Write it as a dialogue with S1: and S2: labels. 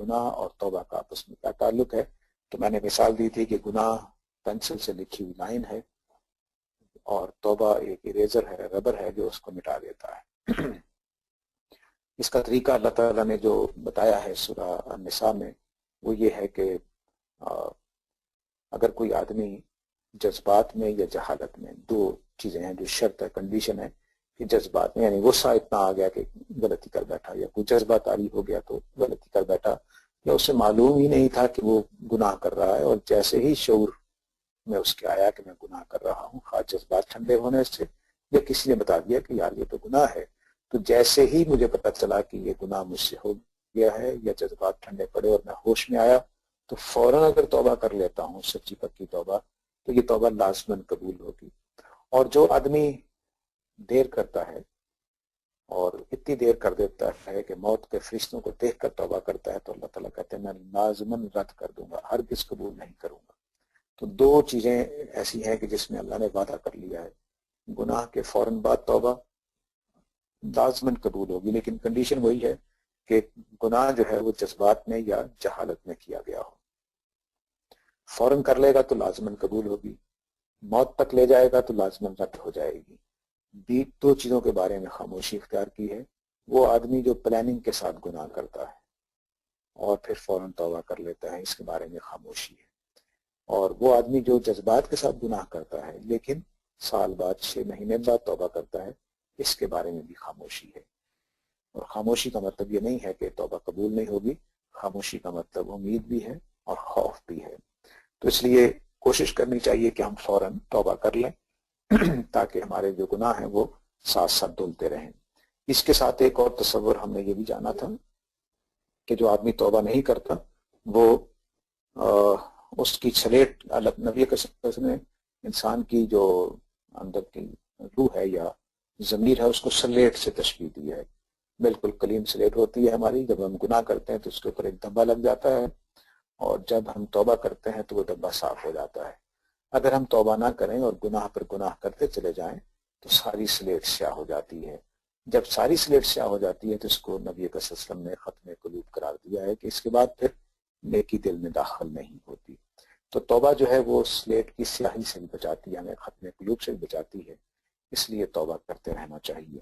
S1: گناہ اور توبہ کا آپس میں کیا تعلق ہے، تو میں نے مثال دی تھی کہ گناہ پینسل سے لکھی ہوئی لائن ہے اور توبہ ایک اریزر ہے، ربر ہے جو اس کو مٹا دیتا ہے۔ اس کا طریقہ اللہ تعالیٰ نے جو بتایا ہے سورہ النساء میں وہ یہ ہے کہ اگر کوئی آدمی جذبات میں یا جہالت میں، دو چیزیں ہیں جو شرط ہے، کنڈیشن ہے کہ جذبات میں یعنی غصہ اتنا آ گیا کہ غلطی کر بیٹھا، یا کوئی جذبہ طاری ہو گیا تو غلطی کر بیٹھا، یا اسے معلوم ہی نہیں تھا کہ وہ گناہ کر رہا ہے، اور جیسے ہی شعور میں اس کے آیا کہ میں گناہ کر رہا ہوں، خواہ جذبات ٹھنڈے ہونے سے یا کسی نے بتا دیا کہ یار یہ تو گناہ ہے، تو جیسے ہی مجھے پتہ چلا کہ یہ گناہ مجھ سے ہو گیا ہے یا جذبات ٹھنڈے پڑے اور میں ہوش میں آیا، تو فوراً اگر توبہ کر لیتا ہوں، سچی پکی توبہ، تو یہ توبہ لازماً قبول ہوگی۔ اور جو آدمی دیر کرتا ہے اور اتنی دیر کر دیتا ہے کہ موت کے فرشتوں کو دیکھ کر توبہ کرتا ہے، تو اللہ تعالیٰ کہتے ہیں میں لازماً رد کر دوں گا، ہرگز قبول نہیں کروں گا۔ تو دو چیزیں ایسی ہیں کہ جس میں اللہ نے وعدہ کر لیا ہے، گناہ کے فوراً بعد توبہ لازماً قبول ہوگی، لیکن کنڈیشن وہی ہے کہ گناہ جو ہے وہ جذبات میں یا جہالت میں کیا گیا ہو۔ فوراً کر لے گا تو لازماً قبول ہوگی، موت تک لے جائے گا تو لازماً رد ہو جائے گی۔ دو چیزوں کے بارے میں خاموشی اختیار کی ہے، وہ آدمی جو پلاننگ کے ساتھ گناہ کرتا ہے اور پھر فوراً توبہ کر لیتا ہے، اس کے بارے میں خاموشی ہے، اور وہ آدمی جو جذبات کے ساتھ گناہ کرتا ہے لیکن سال بعد 6 مہینے بعد توبہ کرتا ہے، اس کے بارے میں بھی خاموشی ہے۔ اور خاموشی کا مطلب یہ نہیں ہے کہ توبہ قبول نہیں ہوگی، خاموشی کا مطلب امید بھی ہے اور خوف بھی ہے۔ تو اس لیے کوشش کرنی چاہیے کہ ہم فوراً توبہ کر لیں تاکہ ہمارے جو گناہ ہیں وہ ساتھ ساتھ دھلتے رہیں۔ اس کے ساتھ ایک اور تصور ہم نے یہ بھی جانا تھا کہ جو آدمی توبہ نہیں کرتا وہ اس کی سلیٹ، نبی کریم نے انسان کی جو اندر کی روح ہے یا ضمیر ہے اس کو سلیٹ سے تشبیہ دی ہے، بالکل کلیم سلیٹ ہوتی ہے ہماری، جب ہم گناہ کرتے ہیں تو اس کے اوپر ایک دھبا لگ جاتا ہے، اور جب ہم توبہ کرتے ہیں تو وہ دھبا صاف ہو جاتا ہے۔ اگر ہم توبہ نہ کریں اور گناہ پر گناہ کرتے چلے جائیں تو ساری سلیٹ سیاہ ہو جاتی ہے۔ جب ساری سلیٹ سیاہ ہو جاتی ہے تو اس کو نبی کریم صلی اللہ علیہ وسلم نے ختم قلوب قرار دیا ہے کہ اس کے بعد پھر نیکی دل میں داخل نہیں ہوتی۔ تو توبہ جو ہے وہ سلیٹ کی سیاہی سے بھی بچاتی ہے، ہمیں ختم قلوب سے بھی بچاتی ہے، اس لیے توبہ کرتے رہنا چاہیے۔